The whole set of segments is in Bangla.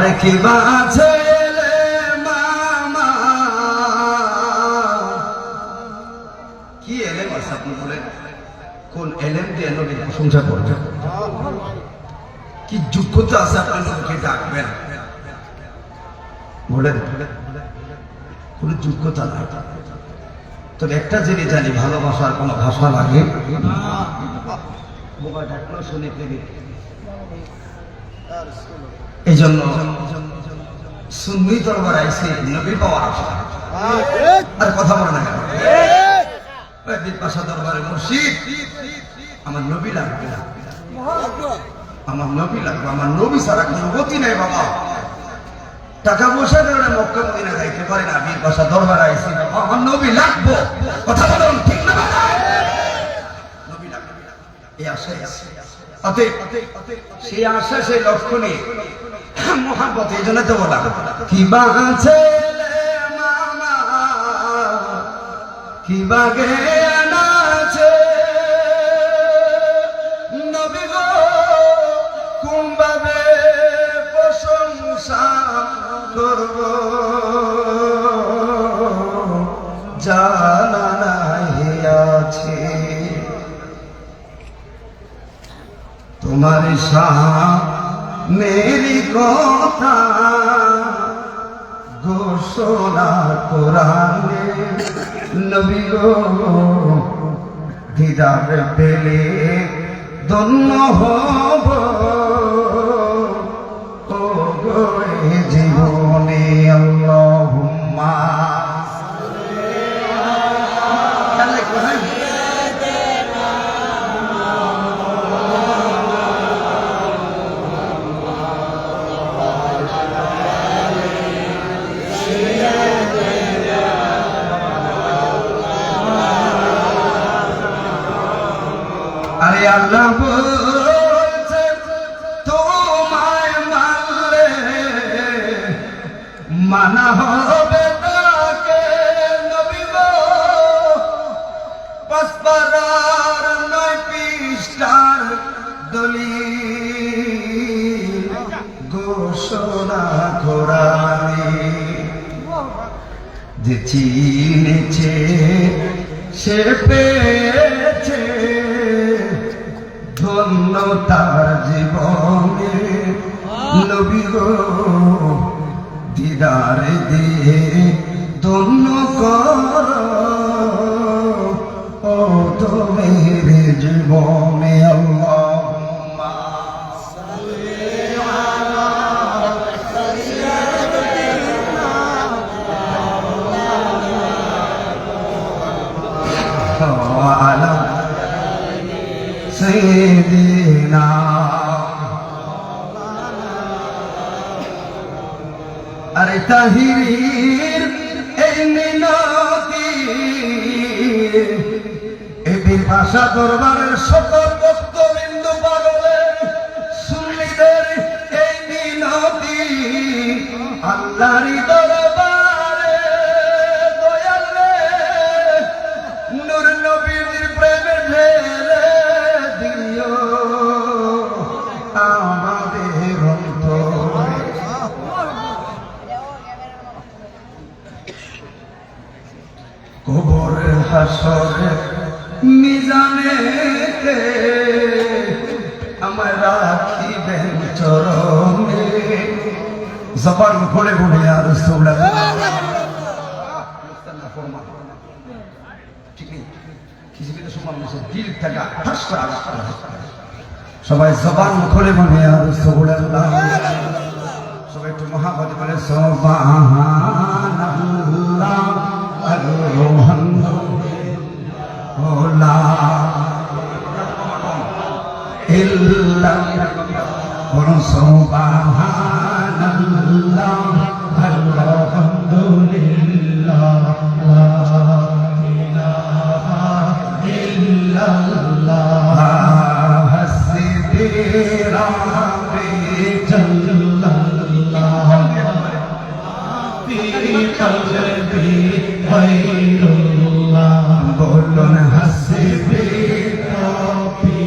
আরে কি বাঁচেলে মামা কি এলেম আছে আপনি বলেন? কোন এলেম দিয়ে নবীর প্রশংসা করবেন? কি যোগ্যতা আছে আপনার নবীকে ডাকবেন? বলেন, কোন যোগ্যতা নাই। তবে একটা জিনিস জানি, ভালোবাসার কোনো ভাষা লাগে এই জন্য সুন্নি দরবার আইসি নবী পাওয়ার আশা। আর কথা বলে না কেন? পাশা দরবারে মুর্শিদ আমার নবী লাগবে না, আমার নবী লাগবে, আমার নবী ছাড়া কোনো গতি নাই বাবা। টাকা পয়সা কারণে মক্কা মদিনা যাইতে পারি না, বীর পাশা দরবার আইসি আমার নবী লাগবো। কথা বলুন ঠিক না? নবী লাগবে এই আশাই আছে। সেই আশা সেই লক্ষ্য নিয়ে মহাব্বত, এই জন্য তো বলা কি বাঁচে মামা কি বাগে আছে নবী গো, কুম্ভাবে প্রশংসা করব জানা নাই আছে তোমার সামনেরই কথা ঘোষণা কোরআনে নবী গো, দিদার পেলে ধন্য হব ও গো এ জীবনে। আল্লাহুম্মা আরে আল্লাহ বলছে তোমায় মানলে মানা হবে তাকে নবী গো, পাঁচপাড়ার 9 পৃষ্ঠার দলিল ঘোষণা কোরআনে যে চিনেছে সে পেয়েছে ধন্য তার জীবনে নবী গো, দিদার দিয়ে ধন্য কর ও তোমার জীবনে। আল্লাহুম্মা সাল্লি আলা সাইয়্যিদিনা। আরে তাহির এই মিনতি এই বীর ভাষা দরবারের সকল ভক্তবৃন্দ পাগলের সুন্নিদের এই মিনতি আল্লাহরই দরবারে দয়াল রে, নূর নবীর প্রেমে ঢেলে দিও আমাদের অন্তরে। কবর হাসর মিজানেতে আমায় রাখিবেন চরণে। জবান খুলে বলে আর সবাই জবান খুলে বলে আর সবাই একটু মহাপদ বলে সুবহানাল্লাহ লা ইল্লাল্লাহ সুবহানাল্লাহ আলহামদুলিল্লাহ লা ইলাহা ইল্লাল্লাহ হাসবি রাব্বি জাল্লাল্লাহ ফি কলবি গায়রুল্লাহ। বলুন হাসবি রাব্বি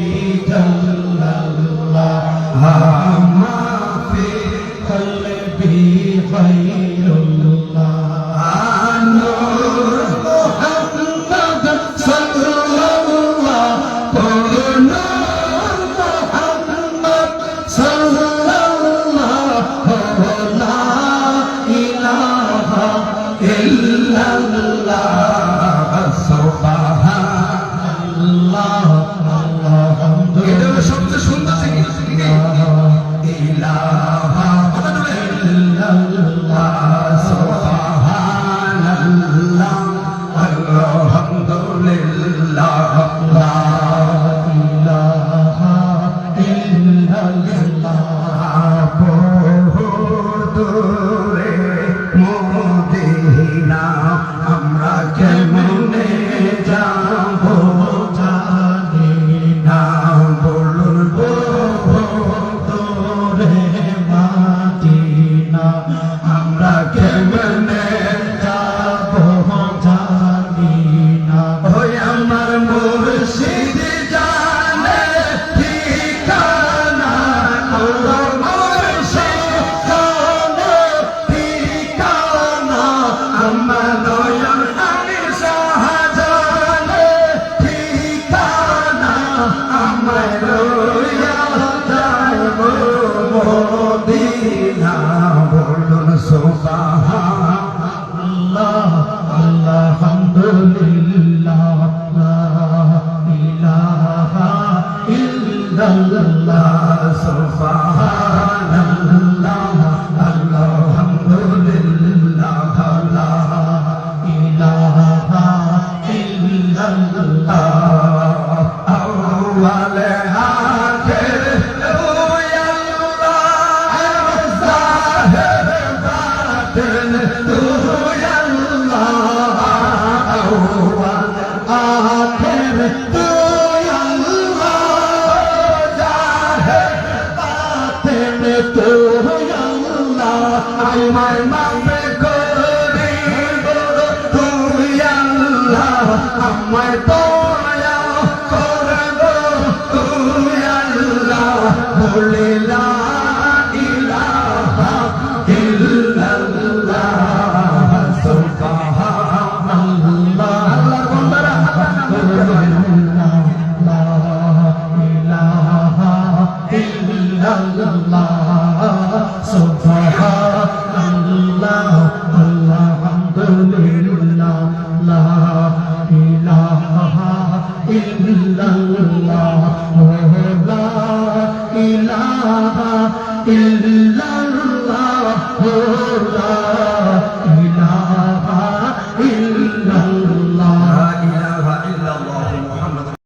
জাল্লাল্লাহ মা ফি কলবি এটা হলো সবচেয়ে সুন্দর জিকির ইলাহা ইল্লাল্লাহ সুবহানাল্লাহ আলহামদুলিল্লাহ লা ইলাহা ইল্লাল্লাহ দূরে মদিনা আমরা কেমনে যাব জানি না বলবো দূরে মদিনা আমরা কেমনে যাব জানি না ওই আমার মুর্শিদ জানে ঠিকানা আল্লাহ মুর্শিদ জানে ঠিকানা আমার নয়ন আমি শাহজানে ঠিকানা আমার রইয়া যাব মদিনা বলুন সুবহানাল্লাহ আলহামদুলিল্লাহ লা ইলাহা ইল্লাল্লাহ সুবহানাল্লাহ আলহামদুলিল্লাহ লা ইলাহা ইল্লাল্লাহ আউয়াল আখির আমায় মাফ করে তুই আল্লাহ আমায় দয়া করে তুই আল্লাহ বলে লা ইলাহা ইল্লাল্লাহ সুবহানাল্লাহ আল্লাহর বান্দারা লা ইলাহা ইল্লাল্লাহ সুবহানাল্লাহ আলহামদুলিল্লাহ লা ইলাহা ইল্লাল্লাহ লা ইলাহা ইল্লাল্লাহ লা